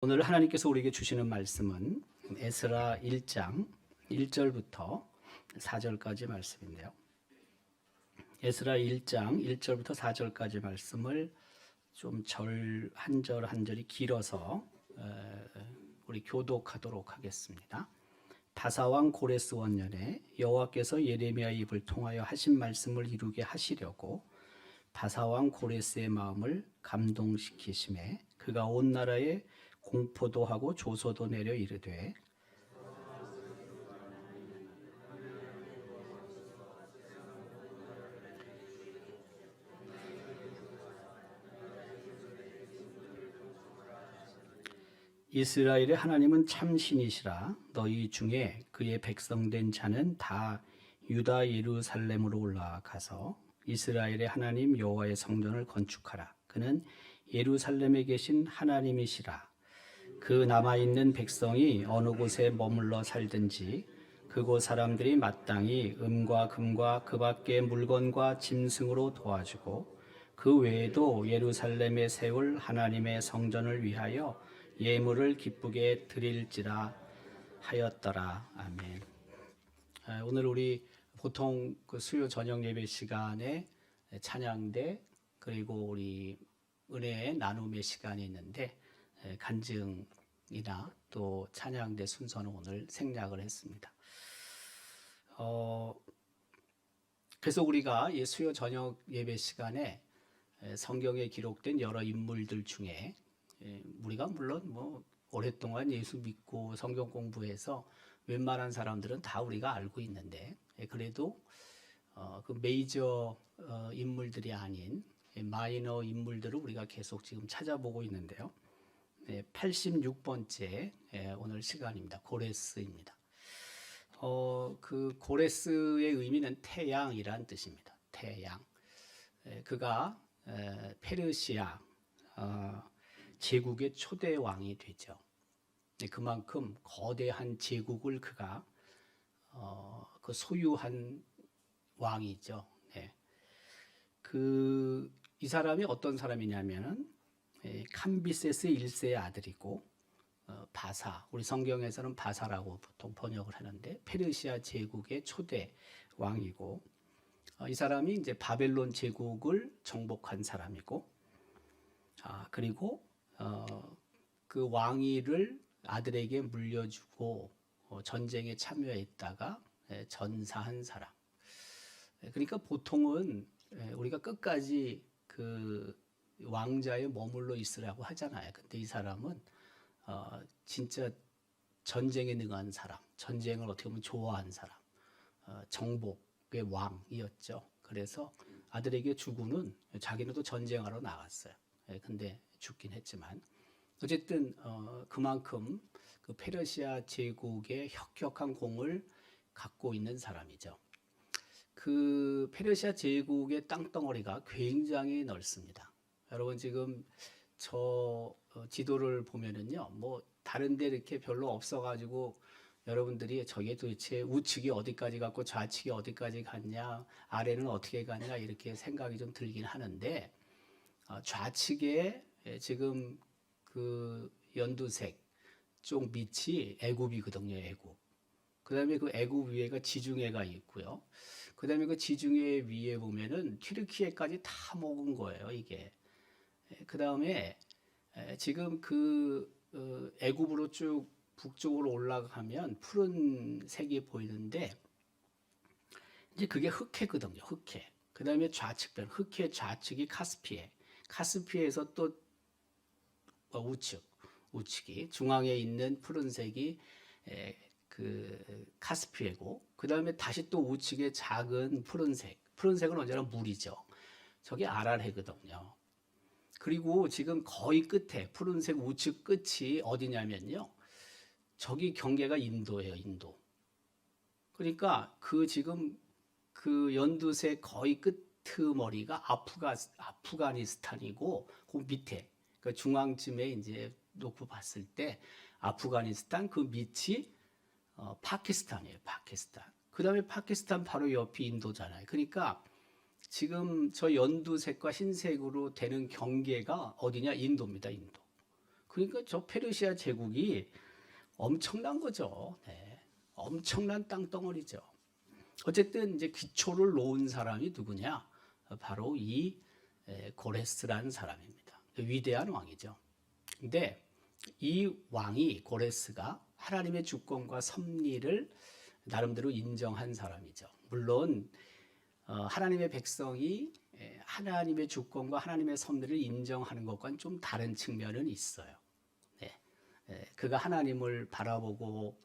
오늘 하나님께서 우리에게 주시는 말씀은 에스라 1장 1절부터 4절까지 말씀인데요. 에스라 1장 1절부터 4절까지 말씀을 좀 한 절 한 절이 길어서 우리 교독하도록 하겠습니다. 다사왕 고레스 원년에 여호와께서 예레미야 입을 통하여 하신 말씀을 이루게 하시려고 다사왕 고레스의 마음을 감동시키심에 그가 온 나라에 공포도 하고 조소도 내려 이르되 이스라엘의 하나님은 참 신이시라. 너희 중에 그의 백성된 자는 다 유다 예루살렘으로 올라가서 이스라엘의 하나님 여호와의 성전을 건축하라. 그는 예루살렘에 계신 하나님이시라. 그 남아있는 백성이 어느 곳에 머물러 살든지 그곳 사람들이 마땅히 음과 금과 그 밖의 물건과 짐승으로 도와주고 그 외에도 예루살렘에 세울 하나님의 성전을 위하여 예물을 기쁘게 드릴지라 하였더라. 아멘. 오늘 우리 보통 그 수요 저녁 예배 시간에 찬양대 그리고 우리 은혜의 나눔의 시간이 있는데 간증이나 또 찬양대 순서는 오늘 생략을 했습니다. 그래서 우리가 이 수요 저녁 예배 시간에 성경에 기록된 여러 인물들 중에 우리가 물론 뭐 오랫동안 예수 믿고 성경 공부해서 웬만한 사람들은 다 우리가 알고 있는데 그래도 그 메이저 인물들이 아닌 마이너 인물들을 우리가 계속 지금 찾아보고 있는데요. 86번째 오늘 시간입니다. 고레스입니다. 그 고레스의 의미는 태양이란 뜻입니다. 태양. 그가 페르시아 제국의 초대 왕이 되죠. 그만큼 거대한 제국을 그가 그 소유한 왕이죠. 이 사람이 어떤 사람이냐면은 캄비세스 1세의 아들이고 바사, 우리 성경에서는 바사라고 보통 번역을 하는데 페르시아 제국의 초대 왕이고 이 사람이 이제 바벨론 제국을 정복한 사람이고 그리고 그 왕위를 아들에게 물려주고 전쟁에 참여했다가 전사한 사람. 그러니까 보통은 우리가 끝까지 그 왕자에 머물러 있으라고 하잖아요. 근데 이 사람은 진짜 전쟁에 능한 사람, 전쟁을 어떻게 보면 좋아한 사람, 정복의 왕이었죠. 그래서 아들에게 주고는 자기는 또 전쟁하러 나갔어요. 근데 죽긴 했지만 어쨌든 그만큼 그 페르시아 제국의 혁혁한 공을 갖고 있는 사람이죠. 그 페르시아 제국의 땅덩어리가 굉장히 넓습니다. 여러분 지금 저 지도를 보면은요, 뭐 다른데 이렇게 별로 없어가지고 여러분들이 저게 도대체 우측이 어디까지 갔고 좌측이 어디까지 갔냐, 아래는 어떻게 갔냐 이렇게 생각이 좀 들긴 하는데 좌측에 지금 그 연두색 쪽 밑이 애굽이거든요. 애굽. 그다음에 그 애굽 위에가 지중해가 있고요. 그다음에 그 지중해 위에 보면은 튀르키예까지 다 먹은 거예요. 이게. 그다음에 지금 그 애굽으로 쭉 북쪽으로 올라가면 푸른 색이 보이는데 이제 그게 흑해거든요. 흑해. 그다음에 좌측변 흑해 좌측이 카스피해. 카스피해에서 또 우측이 중앙에 있는 푸른색이 그 카스피해고 그 다음에 다시 또 우측에 작은 푸른색은 언제나 물이죠. 저게 아랄해거든요. 그리고 지금 거의 끝에 푸른색 우측 끝이 어디냐면요. 저기 경계가 인도예요. 인도. 그러니까 그 지금 그 연두색 거의 끄트머리가 아프가니스탄이고 그 밑에 그 중앙쯤에 이제 놓고 봤을 때 아프가니스탄 그 밑이 파키스탄이에요. 파키스탄. 그 다음에 파키스탄 바로 옆이 인도잖아요. 그러니까 지금 저 연두색과 흰색으로 되는 경계가 어디냐? 인도입니다. 인도. 그러니까 저 페르시아 제국이 엄청난 거죠. 네. 엄청난 땅덩어리죠. 어쨌든 이제 기초를 놓은 사람이 누구냐? 바로 이 고레스라는 사람입니다. 위대한 왕이죠. 근데 이 왕이 고레스가 하나님의 주권과 섭리를 나름대로 인정한 사람이죠. 물론 하나님의 백성이 하나님의 주권과 하나님의 섭리를 인정하는 것과는 좀 다른 측면은 있어요. 네. 그가 하나님을 바라보고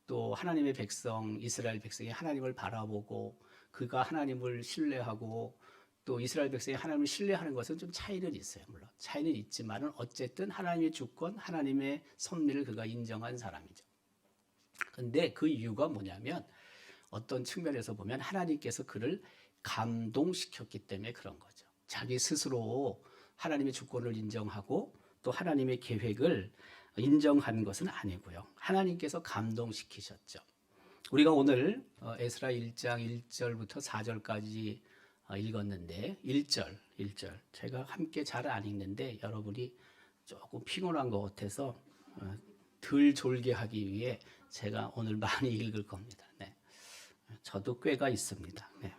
또 하나님의 백성, 이스라엘 백성이 하나님을 바라보고 그가 하나님을 신뢰하고 또 이스라엘 백성이 하나님을 신뢰하는 것은 좀 차이는 있어요. 물론 차이는 있지만은 어쨌든 하나님의 주권, 하나님의 섭리를 그가 인정한 사람이죠. 근데 그 이유가 뭐냐면 어떤 측면에서 보면 하나님께서 그를 감동시켰기 때문에 그런 거죠. 자기 스스로 하나님의 주권을 인정하고 또 하나님의 계획을 인정하는 것은 아니고요. 하나님께서 감동시키셨죠. 우리가 오늘 에스라 1장 1절부터 4절까지 읽었는데 1절 제가 함께 잘 안 읽는데 여러분이 조금 피곤한 것 같아서 덜 졸게 하기 위해 제가 오늘 많이 읽을 겁니다. 네. 저도 꾀가 있습니다. 네.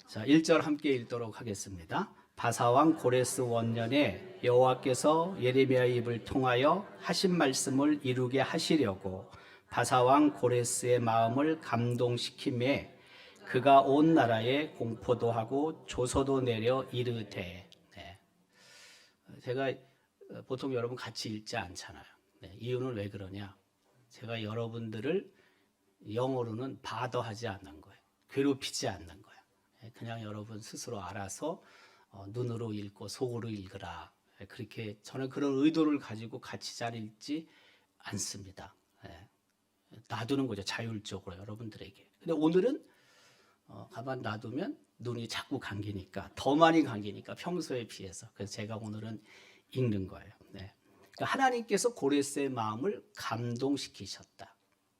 자, 1절 함께 읽도록 하겠습니다. 바사왕 고레스 원년에 여호와께서 예레미야의 입을 통하여 하신 말씀을 이루게 하시려고 바사왕 고레스의 마음을 감동시키매 그가 온 나라에 공포도 하고 조서도 내려 이르되. 네. 제가 보통 여러분 같이 읽지 않잖아요. 네. 이유는 왜 그러냐? 제가 여러분들을 영어로는 바더하지 않는 거예요. 괴롭히지 않는 거예요. 그냥 여러분 스스로 알아서 눈으로 읽고 속으로 읽으라. 그렇게 저는 그런 의도를 가지고 같이 잘 읽지 않습니다. 놔두는 거죠. 자율적으로 여러분들에게. 근데 오늘은 가만 놔두면 눈이 자꾸 감기니까 더 많이 감기니까 평소에 비해서 그래서 제가 오늘은 읽는 거예요. 네. 그러니까 하나님께서 고레스의 마음을 감동시키셨다.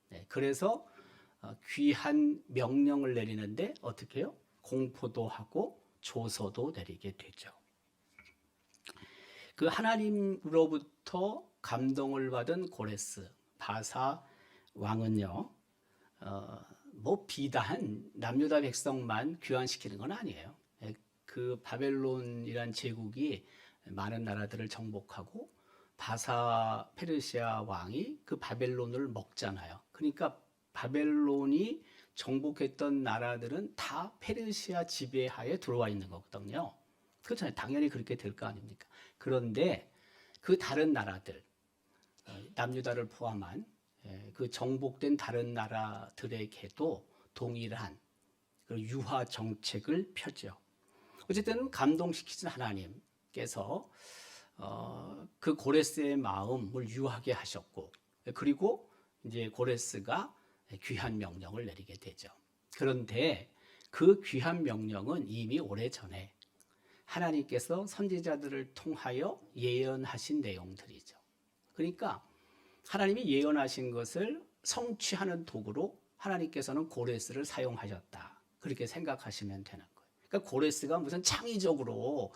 네. 그래서 귀한 명령을 내리는데 어떻게 해요? 공포도 하고 조서도 내리게 되죠. 그 하나님으로부터 감동을 받은 고레스 바사 왕은요, 뭐 비단 남유다 백성만 귀환시키는 건 아니에요. 그 바벨론이란 제국이 많은 나라들을 정복하고 바사 페르시아 왕이 그 바벨론을 먹잖아요. 그러니까 바벨론이 정복했던 나라들은 다 페르시아 지배하에 들어와 있는 거거든요. 그렇잖아요. 당연히 그렇게 될 거 아닙니까? 그런데 그 다른 나라들, 남유다를 포함한 그 정복된 다른 나라들에게도 동일한 유화 정책을 펴죠. 어쨌든 감동시키신 하나님께서 그 고레스의 마음을 유하게 하셨고, 그리고 이제 고레스가 귀한 명령을 내리게 되죠. 그런데 그 귀한 명령은 이미 오래전에 하나님께서 선지자들을 통하여 예언하신 내용들이죠. 그러니까 하나님이 예언하신 것을 성취하는 도구로 하나님께서는 고레스를 사용하셨다. 그렇게 생각하시면 되는 거예요. 그러니까 고레스가 무슨 창의적으로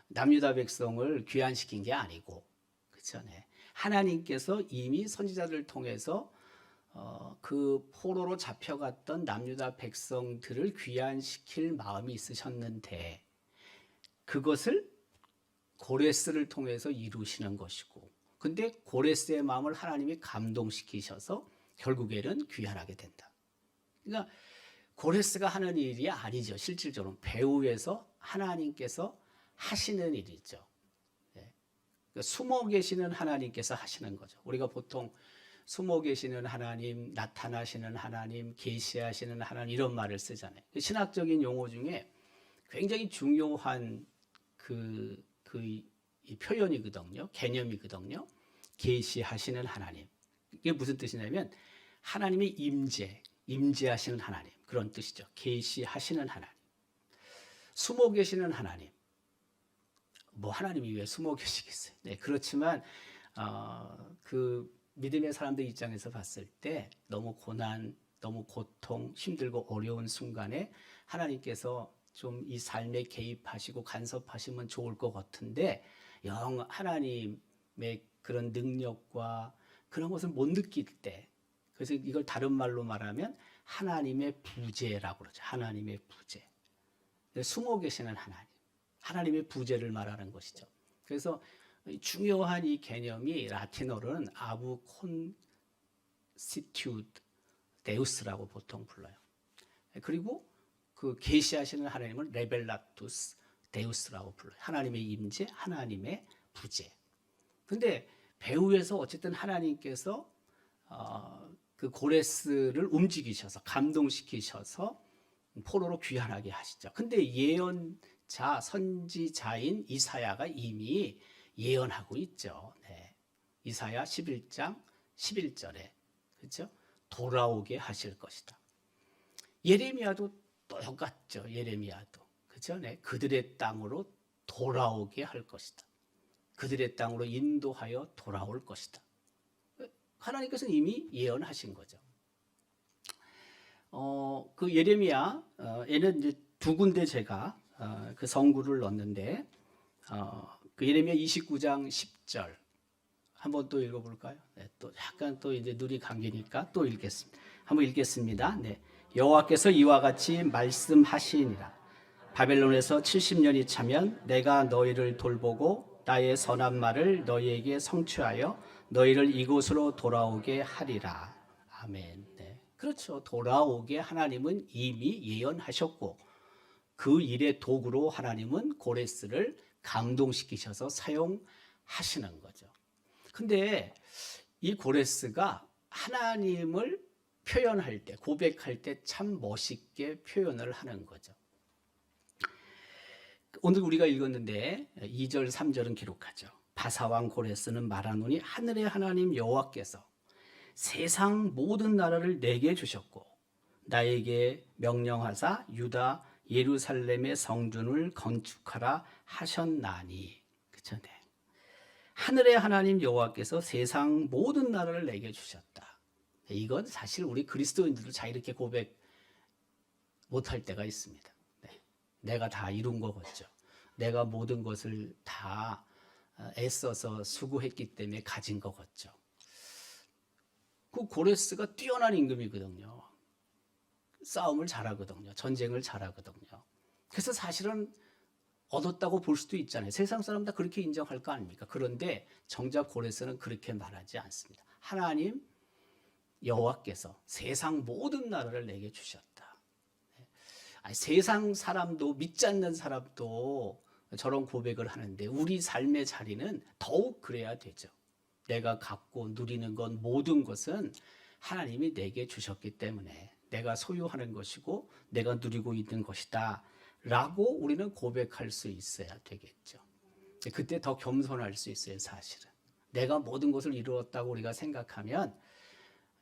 남유다 백성을 귀환시킨 게 아니고, 그렇죠? 네. 하나님께서 이미 선지자들을 통해서 그 포로로 잡혀갔던 남유다 백성들을 귀환시킬 마음이 있으셨는데 그것을 고레스를 통해서 이루시는 것이고, 근데 고레스의 마음을 하나님이 감동시키셔서 결국에는 귀환하게 된다. 그러니까 고레스가 하는 일이 아니죠. 실질적으로 배후에서 하나님께서 하시는 일이죠. 그러니까 숨어 계시는 하나님께서 하시는 거죠. 우리가 보통 숨어 계시는 하나님, 나타나시는 하나님, 계시하시는 하나님 이런 말을 쓰잖아요. 신학적인 용어 중에 굉장히 중요한 이 표현이거든요. 개념이거든요. 계시하시는 하나님. 이게 무슨 뜻이냐면 하나님의 임재하시는 하나님 그런 뜻이죠. 계시하시는 하나님. 숨어 계시는 하나님. 뭐 하나님이 왜 숨어 계시겠어요? 네, 그렇지만 그 믿음의 사람들 입장에서 봤을 때 너무 고난, 너무 고통, 힘들고 어려운 순간에 하나님께서 좀 이 삶에 개입하시고 간섭하시면 좋을 것 같은데 영 하나님의 그런 능력과 그런 것을 못 느낄 때, 그래서 이걸 다른 말로 말하면 하나님의 부재라고 그러죠. 하나님의 부재. 숨어 계시는 하나님의 부재를 말하는 것이죠. 그래서 중요한 이 개념이 라틴어로는 아부 콘시튜드 데우스라고 보통 불러요. 그리고 그 계시하시는 하나님은 레벨라투스 데우스라고 불러요. 하나님의 임재, 하나님의 부재. 근데 배후에서 어쨌든 하나님께서 그 고레스를 움직이셔서 감동시키셔서 포로로 귀환하게 하시죠. 근데 예언자, 선지자인 이사야가 이미 예언하고 있죠. 네. 이사야 11장 11절에 그렇죠? 돌아오게 하실 것이다. 예레미야도 똑같죠. 예레미야도 그렇죠? 네. 그들의 땅으로 돌아오게 할 것이다. 그들의 땅으로 인도하여 돌아올 것이다. 하나님께서는 이미 예언하신 거죠. 그 예레미야에는 이제 두 군데 제가 그 성구를 넣었는데 그 예레미야 29장 10절 한번 또 읽어볼까요? 네, 또 약간 또 이제 눈이 감기니까 또 읽겠습니다. 한번 읽겠습니다. 네, 여호와께서 이와 같이 말씀하시니라. 바벨론에서 70년이 차면 내가 너희를 돌보고 나의 선한 말을 너희에게 성취하여 너희를 이곳으로 돌아오게 하리라. 아멘. 네. 그렇죠. 돌아오게 하나님은 이미 예언하셨고 그 일의 도구로 하나님은 고레스를 감동시키셔서 사용하시는 거죠. 근데 이 고레스가 하나님을 표현할 때, 고백할 때 참 멋있게 표현을 하는 거죠. 오늘 우리가 읽었는데 2절, 3절은 기록하죠. 바사왕 고레스는 말하노니 하늘의 하나님 여호와께서 세상 모든 나라를 내게 주셨고 나에게 명령하사 유다 예루살렘의 성전을 건축하라 하셨나니. 그렇죠? 네. 하늘의 하나님 여호와께서 세상 모든 나라를 내게 주셨다. 이건 사실 우리 그리스도인들도 잘 이렇게 고백 못할 때가 있습니다. 네. 내가 다 이룬 거겠죠. 내가 모든 것을 다 애써서 수고했기 때문에 가진 거겠죠. 그 고레스가 뛰어난 임금이거든요. 싸움을 잘하거든요. 전쟁을 잘하거든요. 그래서 사실은 얻었다고 볼 수도 있잖아요. 세상 사람 다 그렇게 인정할 거 아닙니까? 그런데 정작 고레스는 그렇게 말하지 않습니다. 하나님 여호와께서 세상 모든 나라를 내게 주셨다. 아니, 세상 사람도 믿지 않는 사람도 저런 고백을 하는데 우리 삶의 자리는 더욱 그래야 되죠. 내가 갖고 누리는 건 모든 것은 하나님이 내게 주셨기 때문에 내가 소유하는 것이고 내가 누리고 있는 것이다 라고 우리는 고백할 수 있어야 되겠죠. 그때 더 겸손할 수 있어요. 사실은 내가 모든 것을 이루었다고 우리가 생각하면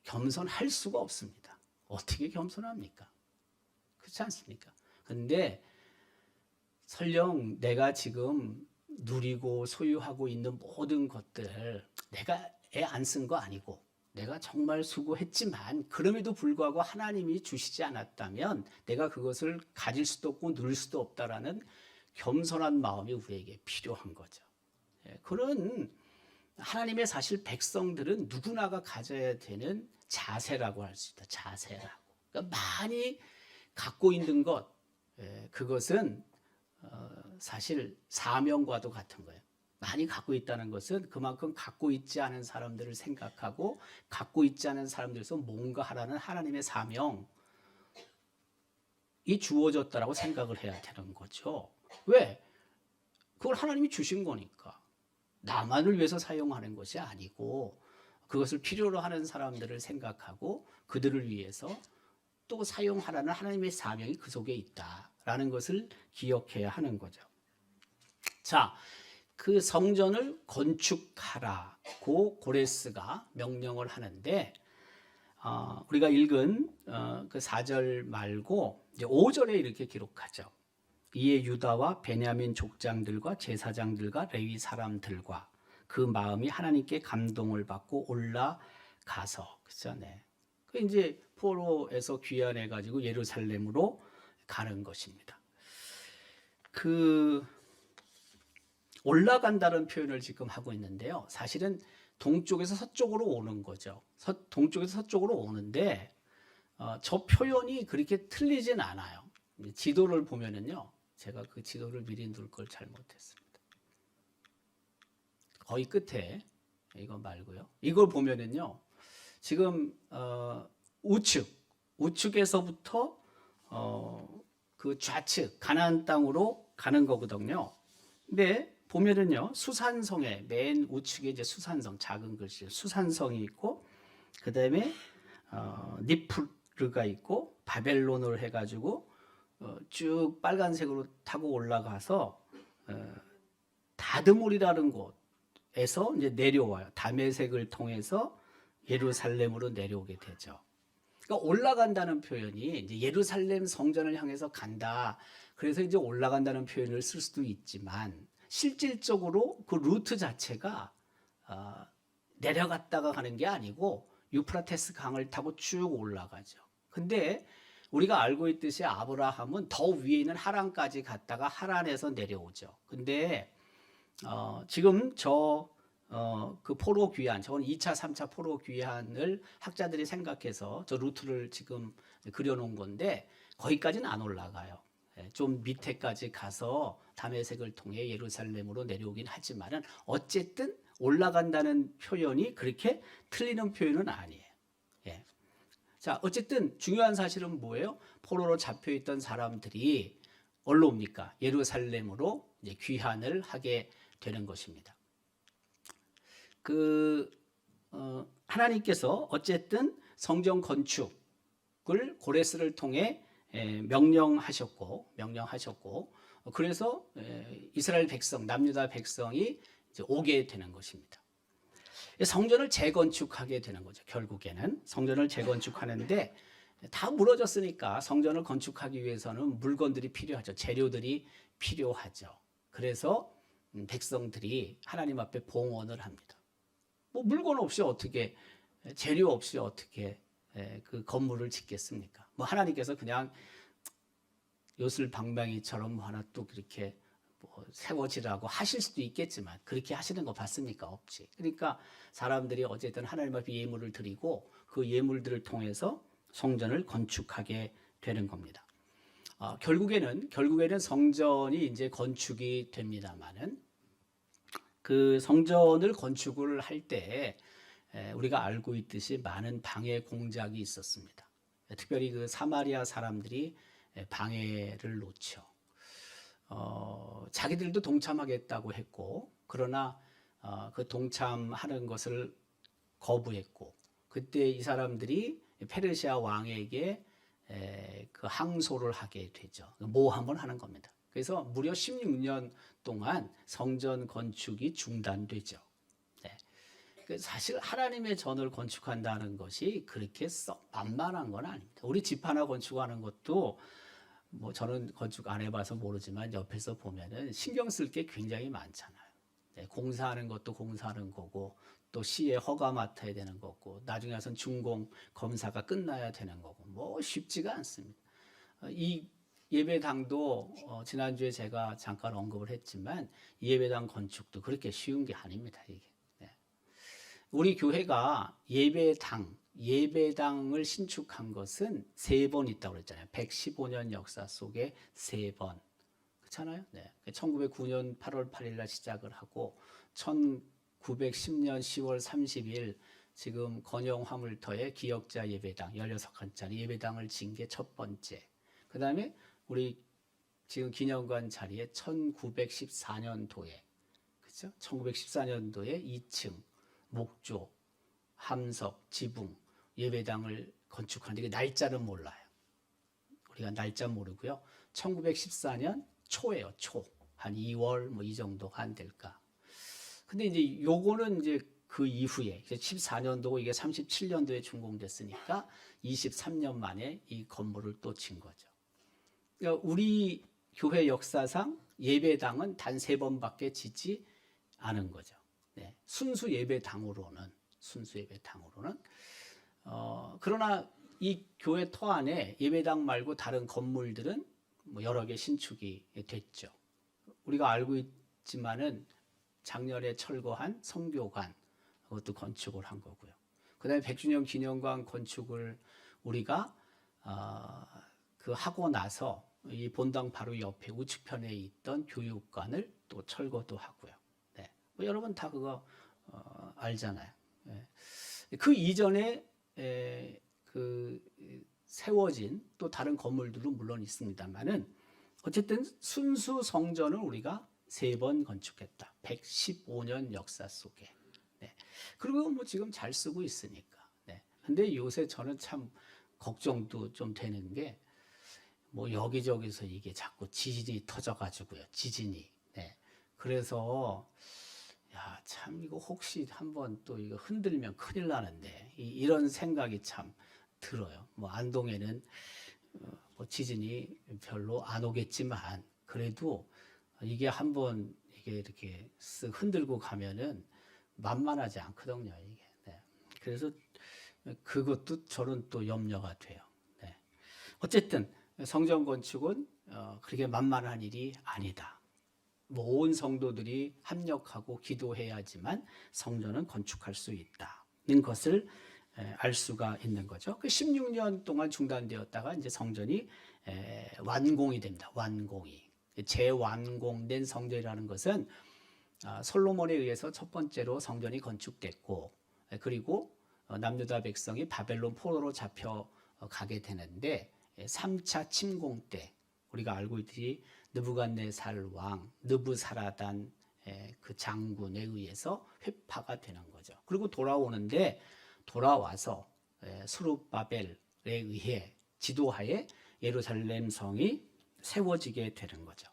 겸손할 수가 없습니다. 어떻게 겸손합니까? 그렇지 않습니까? 근데 설령 내가 지금 누리고 소유하고 있는 모든 것들 내가 애 안 쓴 거 아니고 내가 정말 수고했지만 그럼에도 불구하고 하나님이 주시지 않았다면 내가 그것을 가질 수도 없고 누릴 수도 없다라는 겸손한 마음이 우리에게 필요한 거죠. 그런 하나님의 사실 백성들은 누구나가 가져야 되는 자세라고 할 수 있다. 자세라고. 그러니까 많이 갖고 있는 것 그것은 사실 사명과도 같은 거예요. 많이 갖고 있다는 것은 그만큼 갖고 있지 않은 사람들을 생각하고 갖고 있지 않은 사람들에서 뭔가 하라는 하나님의 사명이 주어졌다라고 생각을 해야 되는 거죠. 왜? 그걸 하나님이 주신 거니까. 나만을 위해서 사용하는 것이 아니고 그것을 필요로 하는 사람들을 생각하고 그들을 위해서 또 사용하라는 하나님의 사명이 그 속에 있다라는 것을 기억해야 하는 거죠. 자, 그 성전을 건축하라고 고레스가 명령을 하는데 우리가 읽은 그 4절 말고 이제 5절에 이렇게 기록하죠. 이에 유다와 베냐민 족장들과 제사장들과 레위 사람들과 그 마음이 하나님께 감동을 받고 올라가서 그죠? 네. 그 이제 포로에서 귀환해 가지고 예루살렘으로 가는 것입니다. 그 올라간다는 표현을 지금 하고 있는데요. 사실은 동쪽에서 서쪽으로 오는 거죠. 동쪽에서 서쪽으로 오는데 저 표현이 그렇게 틀리진 않아요. 지도를 보면은요. 제가 그 지도를 미리 놓을 걸 잘못했습니다. 거의 끝에 이거 말고요. 이걸 보면은요. 지금 우측에서부터 그 좌측 가나안 땅으로 가는 거거든요. 근데 보면은요. 수산성에 맨 우측에 이제 수산성 작은 글씨 수산성이 있고 그다음에 니프르가 있고 바벨론을 해가지고 쭉 빨간색으로 타고 올라가서 다드몰이라는 곳에서 이제 내려와요. 다메섹을 통해서 예루살렘으로 내려오게 되죠. 그러니까 올라간다는 표현이 이제 예루살렘 성전을 향해서 간다. 그래서 이제 올라간다는 표현을 쓸 수도 있지만 실질적으로 그 루트 자체가 내려갔다가 가는 게 아니고 유프라테스 강을 타고 쭉 올라가죠. 근데 우리가 알고 있듯이 아브라함은 더 위에 있는 하란까지 갔다가 하란에서 내려오죠. 근데 지금 그 포로 귀환, 저건 2차, 3차 포로 귀환을 학자들이 생각해서 저 루트를 지금 그려놓은 건데 거기까지는 안 올라가요. 좀 밑에까지 가서 다메섹을 통해 예루살렘으로 내려오긴 하지만은 어쨌든 올라간다는 표현이 그렇게 틀리는 표현은 아니에요. 예. 자, 어쨌든 중요한 사실은 뭐예요? 포로로 잡혀있던 사람들이 어디로 옵니까? 예루살렘으로 이제 귀환을 하게 되는 것입니다. 하나님께서 어쨌든 성전 건축을 고레스를 통해 명령하셨고 그래서 이스라엘 백성, 남유다 백성이 이제 오게 되는 것입니다. 성전을 재건축하게 되는 거죠. 결국에는 성전을 재건축하는데 다 무너졌으니까 성전을 건축하기 위해서는 물건들이 필요하죠. 재료들이 필요하죠. 그래서 백성들이 하나님 앞에 봉헌을 합니다. 뭐 물건 없이 어떻게 재료 없이 어떻게 그 건물을 짓겠습니까? 뭐 하나님께서 그냥 요술방망이처럼 하나 또 그렇게 뭐 세워지라고 하실 수도 있겠지만 그렇게 하시는 거 봤습니까? 없지. 그러니까 사람들이 어쨌든 하나님 앞에 예물을 드리고 그 예물들을 통해서 성전을 건축하게 되는 겁니다. 결국에는 성전이 이제 건축이 됩니다만은 그 성전을 건축을 할 때 우리가 알고 있듯이 많은 방해 공작이 있었습니다. 특별히 그 사마리아 사람들이 방해를 놓죠. 자기들도 동참하겠다고 했고 그러나 그 동참하는 것을 거부했고 그때 이 사람들이 페르시아 왕에게 그 항소를 하게 되죠. 모함을 하는 겁니다. 그래서 무려 16년 동안 성전 건축이 중단되죠. 네. 사실 하나님의 전을 건축한다는 것이 그렇게 만만한 건 아닙니다. 우리 집 하나 건축하는 것도 뭐 저는 건축 안 해봐서 모르지만 옆에서 보면은 신경 쓸 게 굉장히 많잖아요. 네, 공사하는 것도 공사하는 거고 또 시에 허가 맡아야 되는 거고 나중에 와서는 준공 검사가 끝나야 되는 거고 뭐 쉽지가 않습니다. 이 예배당도 지난주에 제가 잠깐 언급을 했지만 예배당 건축도 그렇게 쉬운 게 아닙니다. 이게. 네. 우리 교회가 예배당을 신축한 것은 3번 있다고 그랬잖아요. 115년 역사 속에 3번. 그렇잖아요. 네. 1909년 8월 8일 날 시작을 하고 1910년 10월 30일 지금 건영 화물터에 기역자 예배당 16칸짜리 예배당을 진 게 첫 번째. 그 다음에 우리 지금 기념관 자리에 1914년도에 그렇죠? 1914년도에 2층 목조, 함석, 지붕 예배당을 건축하는데 날짜는 몰라요. 우리가 날짜 모르고요. 1914년 초예요. 초. 한 2월 뭐 이 정도 한 될까. 근데 이제 요거는 이제 그 이후에 14년도고 이게 37년도에 준공됐으니까 23년 만에 이 건물을 또 진 거죠. 그러니까 우리 교회 역사상 예배당은 단 3번밖에 짓지 않은 거죠. 네. 순수 예배당으로는 그러나 이 교회 터 안에 예배당 말고 다른 건물들은 뭐 여러 개 신축이 됐죠. 우리가 알고 없지만은 작년에 철거한 성교관 그것도 건축을 한 거고요. 그다음에 100주년 기념관 건축을 우리가 그 하고 나서 이 본당 바로 옆에 우측편에 있던 교육관을 또 철거도 하고요. 네. 뭐 여러분 다 그거 알잖아요. 네. 그 이전에 그 세워진 또 다른 건물들도 물론 있습니다만은 어쨌든 순수 성전을 우리가 3번 건축했다. 115년 역사 속에. 네. 그리고 뭐 지금 잘 쓰고 있으니까. 네. 근데 요새 저는 참 걱정도 좀 되는 게 뭐 여기저기서 이게 자꾸 지진이 터져가지고요. 지진이. 네. 그래서 야, 참 이거 혹시 한번 또 이거 흔들면 큰일 나는데 이런 생각이 참 들어요. 뭐 안동에는 뭐 지진이 별로 안 오겠지만 그래도 이게 한번 이게 이렇게 쓱 흔들고 가면은 만만하지 않거든요. 이게. 네. 그래서 그것도 저는 또 염려가 돼요. 네. 어쨌든 성전 건축은 그렇게 만만한 일이 아니다. 뭐 온 성도들이 합력하고 기도해야지만 성전은 건축할 수 있다는 것을 알 수가 있는 거죠. 그 16년 동안 중단되었다가 이제 성전이 완공이 됩니다. 완공이. 재완공된 성전이라는 것은 솔로몬에 의해서 첫 번째로 성전이 건축됐고 그리고 남유다 백성이 바벨론 포로로 잡혀가게 되는데 3차 침공 때 우리가 알고 있듯이 느부갓네살 왕 느부사라단 그 장군에 의해서 회파가 되는 거죠. 그리고 돌아오는데 돌아와서 스룹바벨에 의해 지도하에 예루살렘 성이 세워지게 되는 거죠.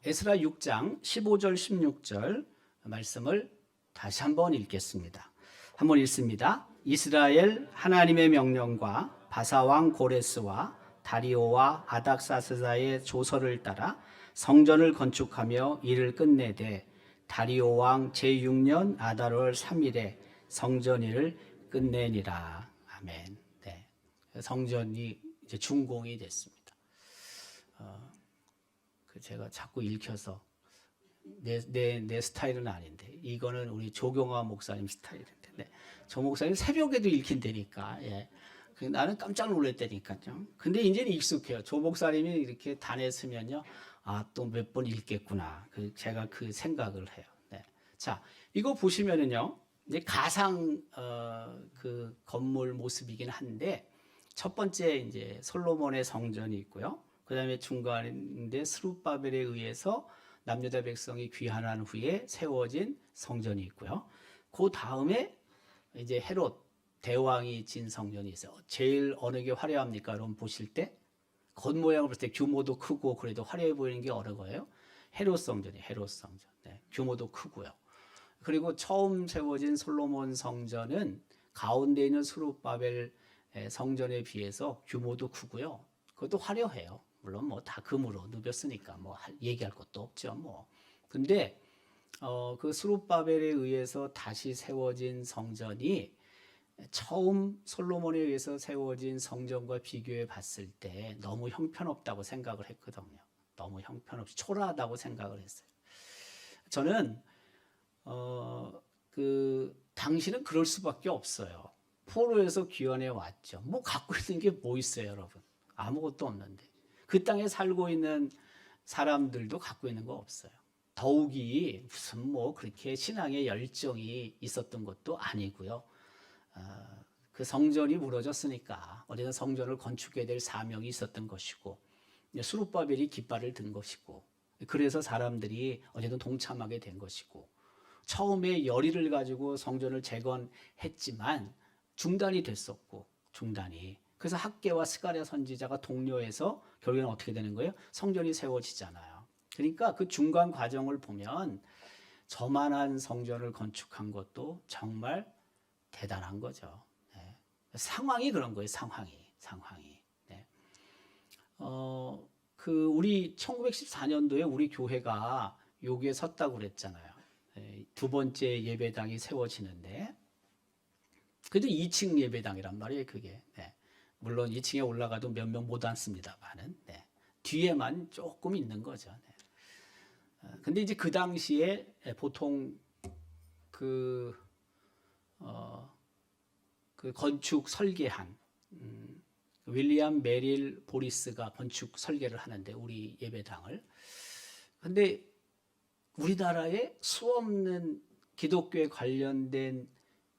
에스라 6장 15절 16절 말씀을 다시 한번 읽겠습니다. 한번 읽습니다. 이스라엘 하나님의 명령과 바사왕 고레스와 다리오와 아닥사스다의 조서를 따라 성전을 건축하며 이를 끝내되 다리오 왕 제6년 아달월 3일에 성전 일을 끝내니라. 아멘. 네. 성전이 이제 준공이 됐습니다. 제가 자꾸 읽혀서 내 스타일은 아닌데 이거는 우리 조경화 목사님 스타일인데 네. 저 목사님 새벽에도 읽힌다니까. 예. 나는 깜짝 놀랐다니까요. 근데 이제는 익숙해요. 조 목사님이 이렇게 단에 쓰면요. 아, 또 몇 번 읽겠구나. 제가 그 생각을 해요. 네. 자, 이거 보시면은요. 이제 가상 그 건물 모습이긴 한데 첫 번째 이제 솔로몬의 성전이 있고요. 그다음에 중간인데 스룹바벨에 의해서 남유다 백성이 귀환한 후에 세워진 성전이 있고요. 그 다음에 이제 헤롯 대왕이 진 성전이 있어요. 제일 어느 게 화려합니까? 여러분 보실 때 겉모양을 볼 때 규모도 크고 그래도 화려해 보이는 게 어느 거예요? 헤롯 성전이에요. 헤롯 성전. 네, 규모도 크고요. 그리고 처음 세워진 솔로몬 성전은 가운데 있는 스룹바벨 성전에 비해서 규모도 크고요. 그것도 화려해요. 물론 뭐 다 금으로 누볐으니까 뭐 얘기할 것도 없죠. 뭐. 근데 그 스룹바벨에 의해서 다시 세워진 성전이 처음 솔로몬에 의해서 세워진 성전과 비교해 봤을 때 너무 형편없다고 생각을 했거든요. 너무 형편없이 초라하다고 생각을 했어요. 저는 그 당시는 그럴 수밖에 없어요. 포로에서 귀환해 왔죠. 뭐 갖고 있는 게 뭐 있어요, 여러분? 아무것도 없는데. 그 땅에 살고 있는 사람들도 갖고 있는 거 없어요. 더욱이 무슨 뭐 그렇게 신앙의 열정이 있었던 것도 아니고요. 그 성전이 무너졌으니까 어디든 성전을 건축해야 될 사명이 있었던 것이고 스룹바벨이 깃발을 든 것이고 그래서 사람들이 어디든 동참하게 된 것이고 처음에 열의를 가지고 성전을 재건했지만 중단이 됐었고 중단이 그래서 학개와 스가랴 선지자가 독려해서 결국에는 어떻게 되는 거예요? 성전이 세워지잖아요. 그러니까 그 중간 과정을 보면 저만한 성전을 건축한 것도 정말 대단한 거죠. 네. 상황이 그런 거예요. 상황이. 네. 그 우리 1914년도에 우리 교회가 여기에 섰다고 그랬잖아요. 네. 두 번째 예배당이 세워지는데, 그래도 2층 예배당이란 말이에요. 그게. 네. 물론 2층에 올라가도 몇 명 못 앉습니다만은 네. 뒤에만 조금 있는 거죠. 네. 근데 이제 그 당시에 보통 그, 그 건축 설계한 윌리엄 메릴 보리스가 건축 설계를 하는데 우리 예배당을. 근데 우리나라에 수없는 기독교에 관련된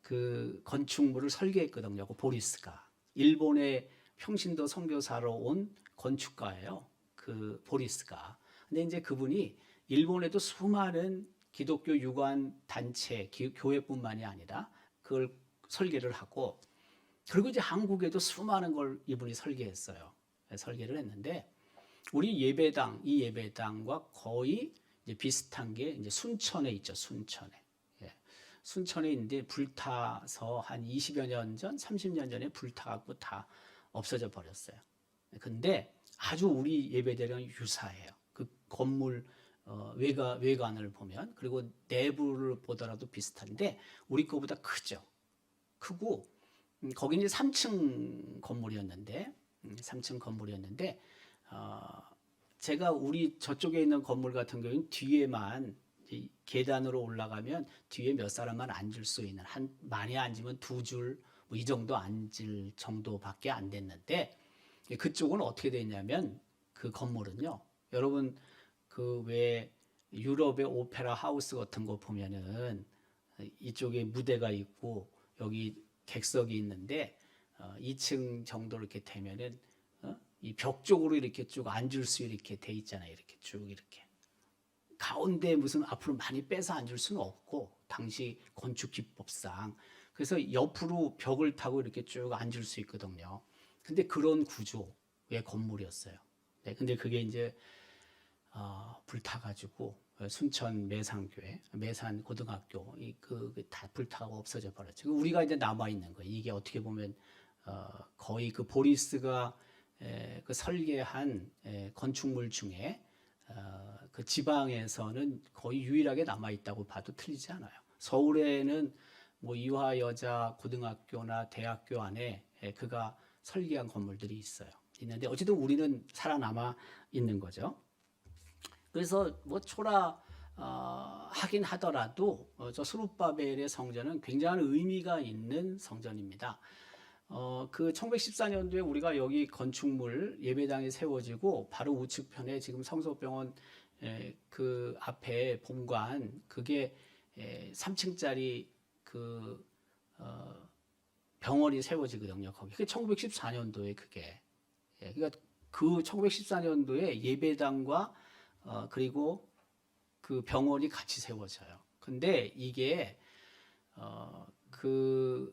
그 건축물을 설계했거든요. 그 보리스가. 일본의 평신도 선교사로 온 건축가예요. 그 보리스가. 근데 이제 그분이 일본에도 수많은 기독교 유관 단체, 교회뿐만이 아니라 그걸 설계를 하고, 그리고 이제 한국에도 수많은 걸 이분이 설계했어요. 설계를 했는데 우리 예배당, 이 예배당과 거의 이제 비슷한 게 이제 순천에 있죠. 순천에. 예. 순천에 있는데 불타서 한 20여 년 전, 30년 전에 불타갖고 다 없어져 버렸어요. 근데 아주 우리 예배대랑 유사해요. 그 건물 외관을 보면, 그리고 내부를 보더라도 비슷한데 우리 거보다 크죠. 크고 거기 이제 3층 건물이었는데 3층 건물이었는데 제가 우리 저쪽에 있는 건물 같은 경우는 뒤에만 계단으로 올라가면 뒤에 몇 사람만 앉을 수 있는, 한 많이 앉으면 두 줄 뭐 이 정도 앉을 정도밖에 안 됐는데, 그쪽은 어떻게 됐냐면 그 건물은요, 여러분 그 왜 유럽의 오페라 하우스 같은 거 보면은 이쪽에 무대가 있고 여기 객석이 있는데 2층 정도 이렇게 되면은 이 벽 쪽으로 이렇게 쭉 앉을 수 이렇게 돼 있잖아요. 이렇게 쭉 이렇게 가운데 무슨 앞으로 많이 빼서 앉을 수는 없고 당시 건축 기법상, 그래서 옆으로 벽을 타고 이렇게 쭉 앉을 수 있거든요. 근데 그런 구조의 건물이었어요. 네, 근데 그게 이제 불타가지고 순천 매산교회, 매산 고등학교 그 다 불타고 없어져 버렸죠. 우리가 이제 남아 있는 거예요. 이게 어떻게 보면 거의 그 보리스가 그 설계한 건축물 중에 그 지방에서는 거의 유일하게 남아 있다고 봐도 틀리지 않아요. 서울에는 뭐 이화 여자 고등학교나 대학교 안에 그가 설계한 건물들이 있는데 어쨌든 우리는 살아남아 있는 거죠. 그래서 뭐 초라하긴 하더라도 저 스룹바벨의 성전은 굉장한 의미가 있는 성전입니다. 그 1914년도에 우리가 여기 건축물 예배당이 세워지고 바로 우측편에 지금 성서병원 그 앞에 본관, 그게 3층짜리 그 병원이 세워지거든요. 거기. 그게 1914년도에 그게. 그러니까 그 1914년도에 예배당과 그리고 그 병원이 같이 세워져요. 근데 이게 그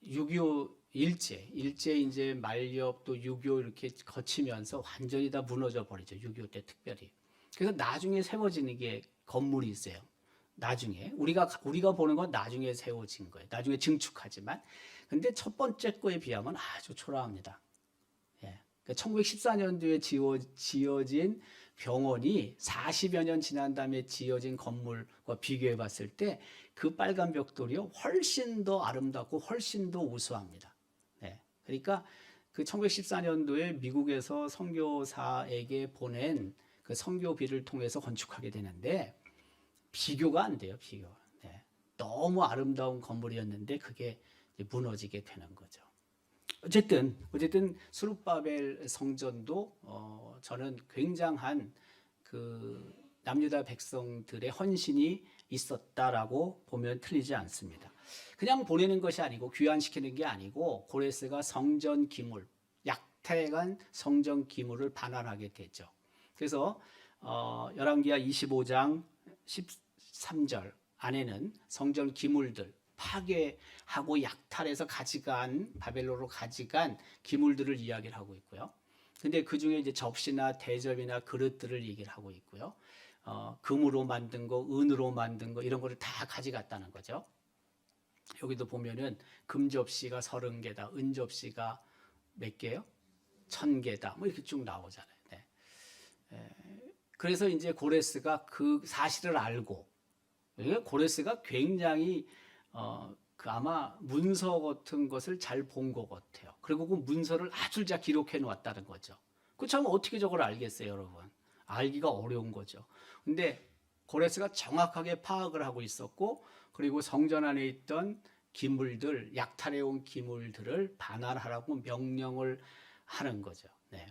6.25 일제 이제 만렵 또 6.25 이렇게 거치면서 완전히 다 무너져 버리죠. 6.25 때 특별히. 그래서 나중에 세워지는 게 건물이 있어요. 나중에 우리가 보는 건 나중에 세워진 거예요. 나중에 증축하지만, 근데 첫 번째 거에 비하면 아주 초라합니다. 예. 그러니까 1914년도에 지어진 병원이 40여 년 지난 다음에 지어진 건물과 비교해 봤을 때 그 빨간 벽돌이요 훨씬 더 아름답고 훨씬 더 우수합니다. 네. 그러니까 그 1914년도에 미국에서 선교사에게 보낸 그 선교비를 통해서 건축하게 되는데 비교가 안 돼요. 비교가. 네. 너무 아름다운 건물이었는데 그게 무너지게 되는 거죠. 어쨌든 스룹바벨 성전도 저는 굉장한 그 남유다 백성들의 헌신이 있었다라고 보면 틀리지 않습니다. 그냥 보내는 것이 아니고 귀환시키는 게 아니고 고레스가 성전 기물, 약탈한 성전 기물을 반환하게 되죠. 그래서 열왕기하 25장 13절 안에는 성전 기물들 파괴하고 약탈해서 바벨론으로 가져간 기물들을 이야기를 하고 있고요. 근데 그 중에 이제 접시나 대접이나 그릇들을 얘기를 하고 있고요. 금으로 만든 거, 은으로 만든 거 이런 거를 다 가져갔다는 거죠. 여기도 보면은 금 접시가 30개다, 은 접시가 몇 개요? 1000개다. 뭐 이렇게 쭉 나오잖아요. 네. 그래서 이제 고레스가 그 사실을 알고, 고레스가 굉장히 그 아마 문서 같은 것을 잘 본 것 같아요. 그리고 그 문서를 아주 잘 기록해 놓았다는 거죠. 그 참 어떻게 저걸 알겠어요, 여러분? 알기가 어려운 거죠. 근데 고레스가 정확하게 파악을 하고 있었고, 그리고 성전 안에 있던 기물들, 약탈해온 기물들을 반환하라고 명령을 하는 거죠. 네.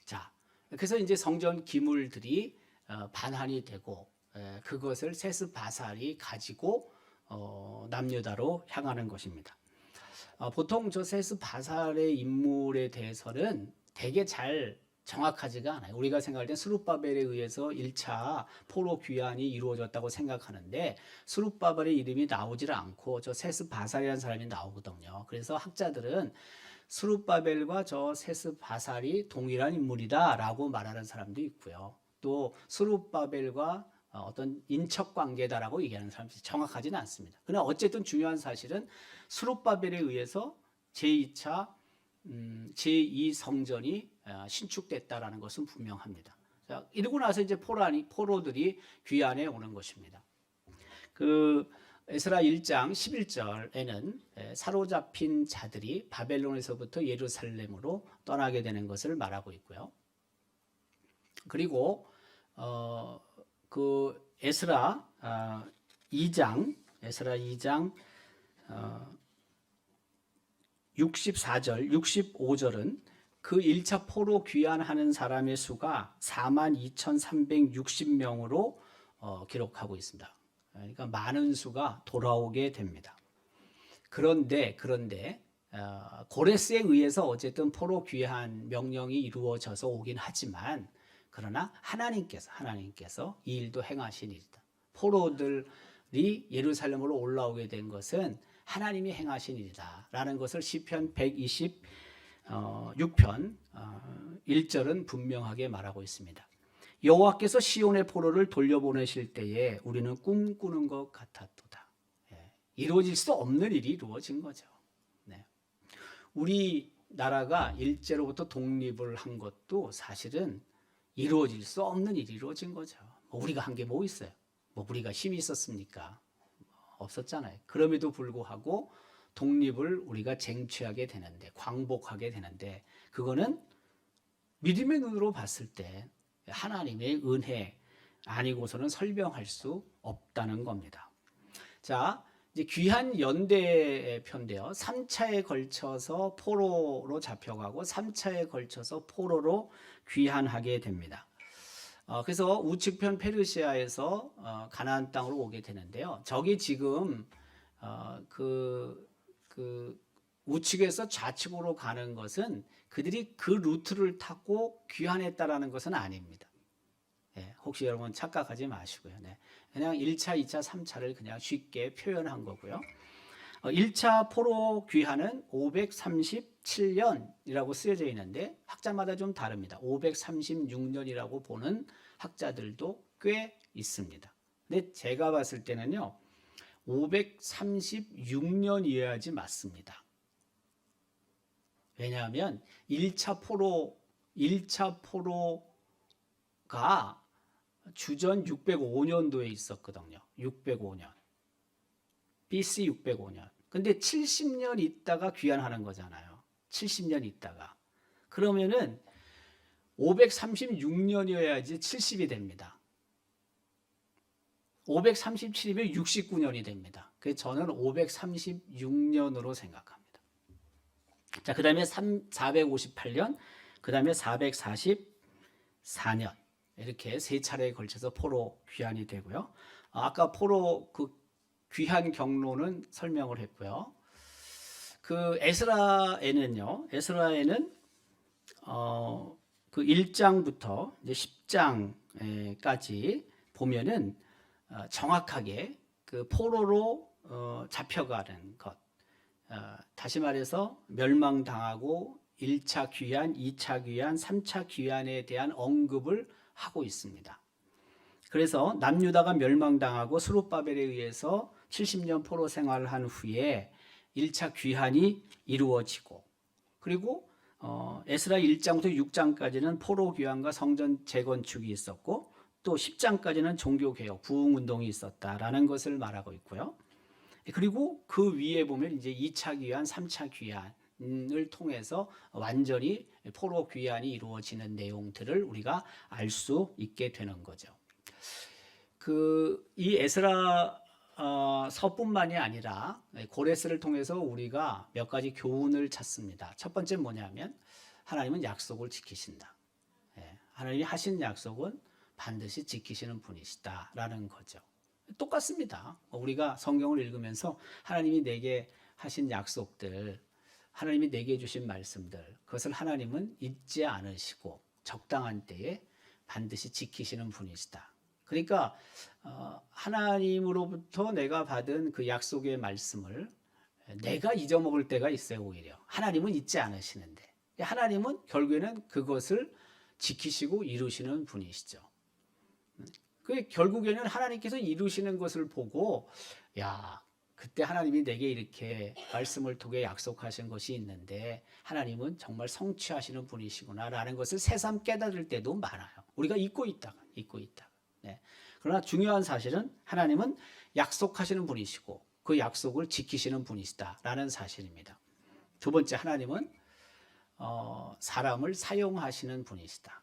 자, 그래서 이제 성전 기물들이 반환이 되고, 그것을 세스바살이 가지고 남유다로 향하는 것입니다. 보통 저 세스바살의 인물에 대해서는 되게 잘 정확하지가 않아요. 우리가 생각할 때 스룹바벨에 의해서 1차 포로 귀환이 이루어졌다고 생각하는데, 스룹바벨의 이름이 나오질 않고 저 세스바살이라는 사람이 나오거든요. 그래서 학자들은 스룹바벨과 저 세스바살이 동일한 인물이다라고 말하는 사람도 있고요. 또 스룹바벨과 어떤 인척 관계다라고 얘기하는 사람들이 정확하지는 않습니다. 그러나 어쨌든 중요한 사실은 스룹바벨에 의해서 제2차 제2성전이 신축됐다라는 것은 분명합니다. 자, 이러고 나서 이제 포로들이 귀환해 오는 것입니다. 그 에스라 1장 11절에는 사로잡힌 자들이 바벨론에서부터 예루살렘으로 떠나게 되는 것을 말하고 있고요. 그리고 그 에스라 2장 64절, 65절은 그 1차 포로 귀환하는 사람의 수가 42,360명으로 기록하고 있습니다. 그러니까 많은 수가 돌아오게 됩니다. 그런데 고레스에 의해서 어쨌든 포로 귀환 명령이 이루어져서 오긴 하지만, 그러나 하나님께서 이 일도 행하신 일이다. 포로들이 예루살렘으로 올라오게 된 것은 하나님이 행하신 일이다 라는 것을 시편 126편 1절은 분명하게 말하고 있습니다. 여호와께서 시온의 포로를 돌려보내실 때에 우리는 꿈꾸는 것 같았도다. 이루어질 수 없는 일이 이루어진 거죠. 네. 우리나라가 일제로부터 독립을 한 것도 사실은 이루어질 수 없는 일이 이루어진 거죠. 우리가 한 게 뭐 있어요? 우리가 힘이 있었습니까? 없었잖아요. 그럼에도 불구하고 독립을 우리가 쟁취하게 되는데, 광복하게 되는데, 그거는 믿음의 눈으로 봤을 때 하나님의 은혜 아니고서는 설명할 수 없다는 겁니다. 자, 이제 귀한 연대 편인데요. 3차에 걸쳐서 포로로 잡혀가고 3차에 걸쳐서 포로로 귀환하게 됩니다. 그래서 우측편 페르시아에서 가나안 땅으로 오게 되는데요. 저기 지금 그 우측에서 좌측으로 가는 것은 그들이 그 루트를 타고 귀환했다라는 것은 아닙니다. 혹시 여러분 착각하지 마시고요. 그냥 1차, 2차, 3차를 그냥 쉽게 표현한 거고요. 1차 포로 귀환은 537년이라고 쓰여져 있는데 학자마다 좀 다릅니다. 536년이라고 보는 학자들도 꽤 있습니다. 근데 제가 봤을 때는요, 536년이어야지 맞습니다. 왜냐하면 1차 포로가 주전 605년도에 있었거든요. 605년. BC 605년. 근데 70년 있다가 귀환하는 거잖아요. 70년 있다가. 그러면은 536년이어야지 70이 됩니다. 537이면 69년이 됩니다. 그래서 저는 536년으로 생각합니다. 자, 그 다음에 458년, 그 다음에 444년. 이렇게 세 차례에 걸쳐서 포로 귀환이 되고요. 아까 포로 그 귀환 경로는 설명을 했고요. 그 에스라에는 그 1장부터 이제 10장까지 보면은 정확하게 그 포로로 잡혀가는 것, 다시 말해서 멸망당하고 1차 귀환, 2차 귀환, 3차 귀환에 대한 언급을 하고 있습니다. 그래서 남유다가 멸망당하고 스룹바벨에 의해서 70년 포로 생활을 한 후에 1차 귀환이 이루어지고, 그리고 에스라 1장부터 6장까지는 포로 귀환과 성전 재건축이 있었고, 또 10장까지는 종교개혁, 부흥운동이 있었다라는 것을 말하고 있고요. 그리고 그 위에 보면 이제 2차 귀환, 3차 귀환, 귀환을 통해서 완전히 포로 귀환이 이루어지는 내용들을 우리가 알 수 있게 되는 거죠. 이 에스라 서뿐만이 아니라 고레스를 통해서 우리가 몇 가지 교훈을 찾습니다. 첫 번째 뭐냐면 하나님은 약속을 지키신다. 하나님이 하신 약속은 반드시 지키시는 분이시다라는 거죠. 똑같습니다. 우리가 성경을 읽으면서 하나님이 내게 하신 약속들, 하나님이 내게 주신 말씀들, 그것을 하나님은 잊지 않으시고 적당한 때에 반드시 지키시는 분이시다. 그러니까 하나님으로부터 내가 받은 그 약속의 말씀을 내가 잊어먹을 때가 있어요. 오히려 하나님은 잊지 않으시는데 하나님은 결국에는 그것을 지키시고 이루시는 분이시죠. 그 결국에는 하나님께서 이루시는 것을 보고 야, 그때 하나님이 내게 이렇게 말씀을 통해 약속하신 것이 있는데 하나님은 정말 성취하시는 분이시구나라는 것을 새삼 깨달을 때도 많아요. 우리가 잊고 있다가. 네. 그러나 중요한 사실은 하나님은 약속하시는 분이시고 그 약속을 지키시는 분이시다라는 사실입니다. 두 번째, 하나님은 사람을 사용하시는 분이시다.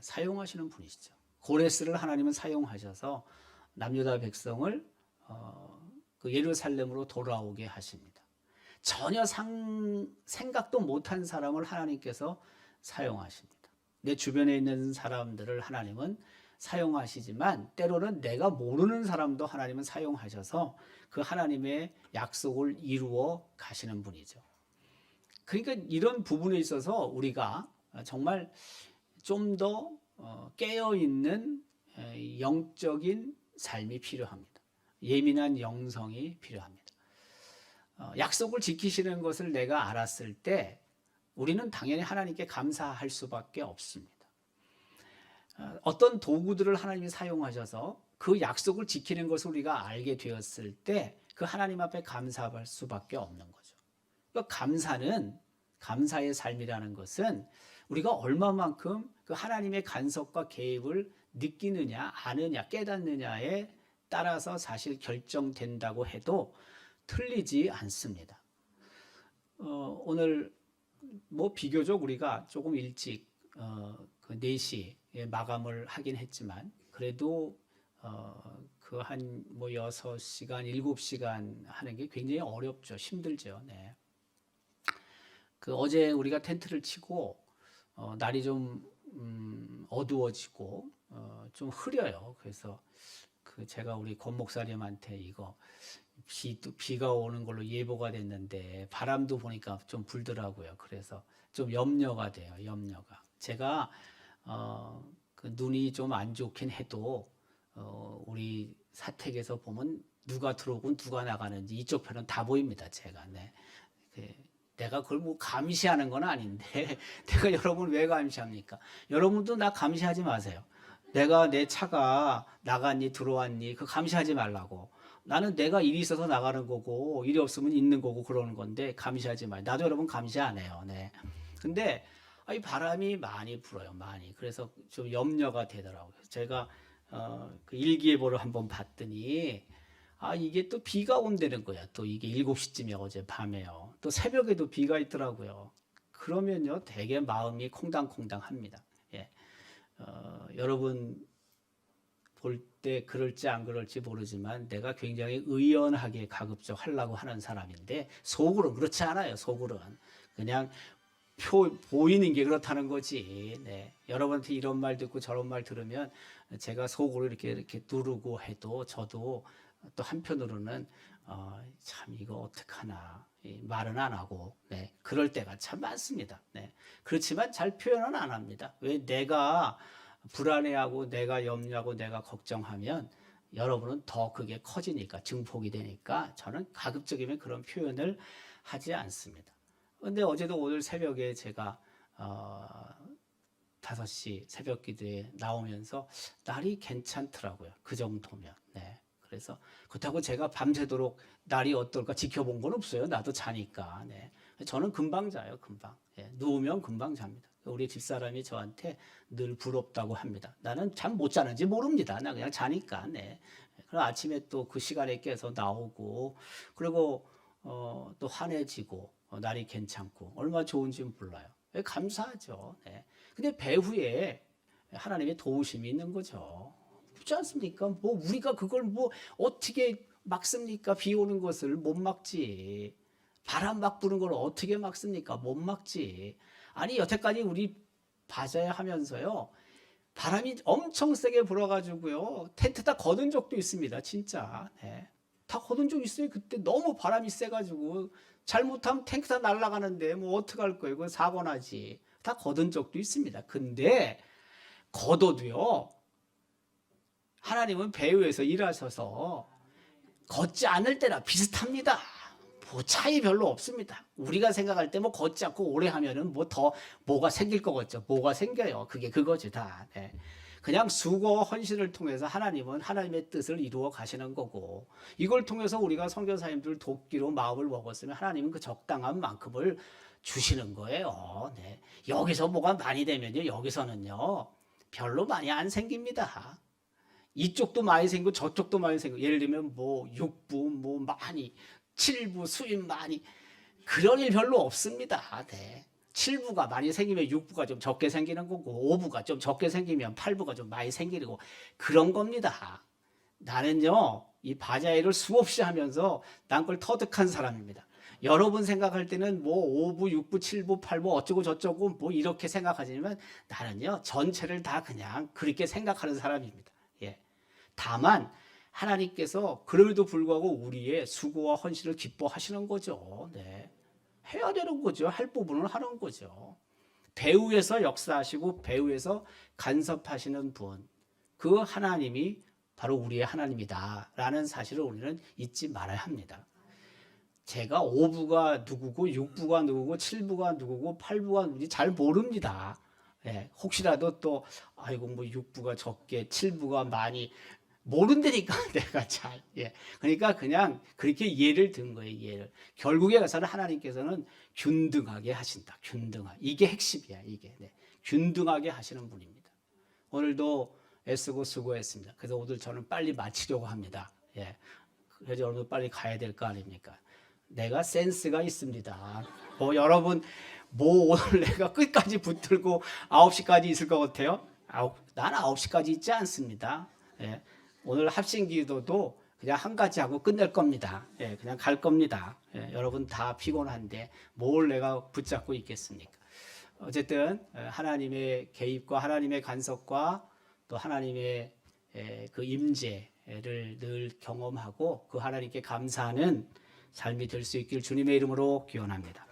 사용하시는 분이시죠. 고레스를 하나님은 사용하셔서 남유다 백성을 그 예루살렘으로 돌아오게 하십니다. 전혀 생각도 못한 사람을 하나님께서 사용하십니다. 내 주변에 있는 사람들을 하나님은 사용하시지만 때로는 내가 모르는 사람도 하나님은 사용하셔서 그 하나님의 약속을 이루어 가시는 분이죠. 그러니까 이런 부분에 있어서 우리가 정말 좀 더 깨어있는 영적인 삶이 필요합니다. 예민한 영성이 필요합니다. 약속을 지키시는 것을 내가 알았을 때 우리는 당연히 하나님께 감사할 수밖에 없습니다. 어떤 도구들을 하나님이 사용하셔서 그 약속을 지키는 것을 우리가 알게 되었을 때 그 하나님 앞에 감사할 수밖에 없는 거죠. 그러니까 감사의 삶이라는 것은 우리가 얼마만큼 그 하나님의 간섭과 개입을 느끼느냐, 아느냐, 깨닫느냐에 따라서 사실 결정된다고 해도 틀리지 않습니다. 오늘 뭐 비교적 우리가 조금 일찍 그 4시에 마감을 하긴 했지만 그래도 그 한 뭐 6시간, 7시간 하는 게 굉장히 어렵죠. 힘들죠. 네. 그 어제 우리가 텐트를 치고 날이 좀 어두워지고 좀 흐려요. 그래서 그 제가 우리 권 목사님한테 이거 비가 오는 걸로 예보가 됐는데 바람도 보니까 좀 불더라고요. 그래서 좀 염려가 돼요. 염려가. 제가 그 눈이 좀 안 좋긴 해도 우리 사택에서 보면 누가 들어오고 누가 나가는지 이쪽 편은 다 보입니다. 제가. 네. 내가 그걸 뭐 감시하는 건 아닌데 내가 여러분 왜 감시합니까? 여러분도 나 감시하지 마세요. 내가 내 차가 나갔니 들어왔니 그 감시하지 말라고. 나는 내가 일이 있어서 나가는 거고 일이 없으면 있는 거고 그러는 건데 감시하지 마요. 나도 여러분 감시 안 해요. 네. 근데 이 바람이 많이 불어요. 많이. 그래서 좀 염려가 되더라고요. 제가 그 일기예보를 한번 봤더니 이게 또 비가 온다는 거야. 또 이게 7시쯤에 어제 밤에요. 또 새벽에도 비가 있더라고요. 그러면요, 되게 마음이 콩당콩당 합니다. 예. 여러분 볼 때 그럴지 안 그럴지 모르지만 내가 굉장히 의연하게 가급적 하려고 하는 사람인데 속으로는 그렇지 않아요. 속으로는. 그냥 보이는 게 그렇다는 거지. 네. 여러분한테 이런 말 듣고 저런 말 들으면 제가 속으로 이렇게 누르고 해도 저도 또 한편으로는 참 이거 어떡하나 말은 안 하고 네, 그럴 때가 참 많습니다. 네. 그렇지만 잘 표현은 안 합니다. 왜 내가 불안해하고 내가 염려하고 내가 걱정하면 여러분은 더 그게 커지니까 증폭이 되니까 저는 가급적이면 그런 표현을 하지 않습니다. 근데 어제도 오늘 새벽에 제가 5시 새벽 기도에 나오면서 날이 괜찮더라고요. 그 정도면. 네. 그래서 그렇다고 제가 밤새도록 날이 어떨까 지켜본 건 없어요. 나도 자니까. 네. 저는 금방 자요. 금방. 네. 누우면 금방 잡니다. 우리 집사람이 저한테 늘 부럽다고 합니다. 나는 잠 못 자는지 모릅니다. 나 그냥 자니까. 네. 그럼 아침에 또 그 시간에 깨서 나오고 그리고 또 환해지고 날이 괜찮고 얼마나 좋은지 몰라요. 감사하죠. 네. 근데 배후에 하나님의 도우심이 있는 거죠. 그렇지 않습니까? 뭐 우리가 그걸 뭐 어떻게 막습니까? 비 오는 것을 못 막지. 바람 막 부는 걸 어떻게 막습니까? 못 막지. 아니 여태까지 우리 바자야 하면서요. 바람이 엄청 세게 불어가지고요. 텐트 다 걷은 적도 있습니다. 진짜. 네. 다 걷은 적 있어요. 그때 너무 바람이 세가지고 잘못하면 탱크 다 날아가는데 뭐 어떡할 거예요. 그거 사고 나지. 다 걷은 적도 있습니다. 근데 걷어도요. 하나님은 배후에서 일하셔서 걷지 않을 때나 비슷합니다. 뭐 차이 별로 없습니다. 우리가 생각할 때 뭐 걷지 않고 오래 하면은 뭐 더 뭐가 생길 거겠죠. 뭐가 생겨요. 그게 그거지 다. 네. 그냥 수고와 헌신을 통해서 하나님은 하나님의 뜻을 이루어 가시는 거고 이걸 통해서 우리가 선교사님들 돕기로 마음을 먹었으면 하나님은 그 적당한 만큼을 주시는 거예요. 네. 여기서 뭐가 많이 되면요. 여기서는요. 별로 많이 안 생깁니다. 이쪽도 많이 생기고 저쪽도 많이 생기고 예를 들면 뭐 6부 뭐 많이 7부 수입 많이 그런 일 별로 없습니다. 네. 7부가 많이 생기면 6부가 좀 적게 생기는 거고 5부가 좀 적게 생기면 8부가 좀 많이 생기고 그런 겁니다. 나는요 이 바자회를 수없이 하면서 난 걸 터득한 사람입니다. 여러분 생각할 때는 뭐 5부, 6부, 7부, 8부 어쩌고 저쩌고 뭐 이렇게 생각하지만 나는요 전체를 다 그냥 그렇게 생각하는 사람입니다. 예. 다만 하나님께서 그럼에도 불구하고 우리의 수고와 헌신을 기뻐하시는 거죠. 네. 해야 되는 거죠. 할 부분을 하는 거죠. 배후에서 역사하시고 배후에서 간섭하시는 분, 그 하나님이 바로 우리의 하나님이다라는 사실을 우리는 잊지 말아야 합니다. 제가 5부가 누구고 6부가 누구고 7부가 누구고 8부가 누구지 잘 모릅니다. 예, 혹시라도 또 아이고 뭐 6부가 적게 7부가 많이 모른다니까 내가 잘. 예. 그러니까 그냥 그렇게 예를 든 거예요. 예를. 결국에 가서는 하나님께서는 균등하게 하신다. 균등하게. 이게 핵심이야. 이게. 네. 균등하게 하시는 분입니다. 오늘도 애쓰고 수고했습니다. 그래서 오늘 저는 빨리 마치려고 합니다. 예. 그래서 여러분 빨리 가야 될 거 아닙니까? 내가 센스가 있습니다. 뭐 여러분 뭐 오늘 내가 끝까지 붙들고 9시까지 있을 것 같아요? 난 9시까지 있지 않습니다. 예. 오늘 합심 기도도 그냥 한 가지 하고 끝낼 겁니다. 예, 그냥 갈 겁니다. 예, 여러분 다 피곤한데 뭘 내가 붙잡고 있겠습니까? 어쨌든 하나님의 개입과 하나님의 간섭과 또 하나님의 그 임재를 늘 경험하고 그 하나님께 감사하는 삶이 될 수 있길 주님의 이름으로 기원합니다.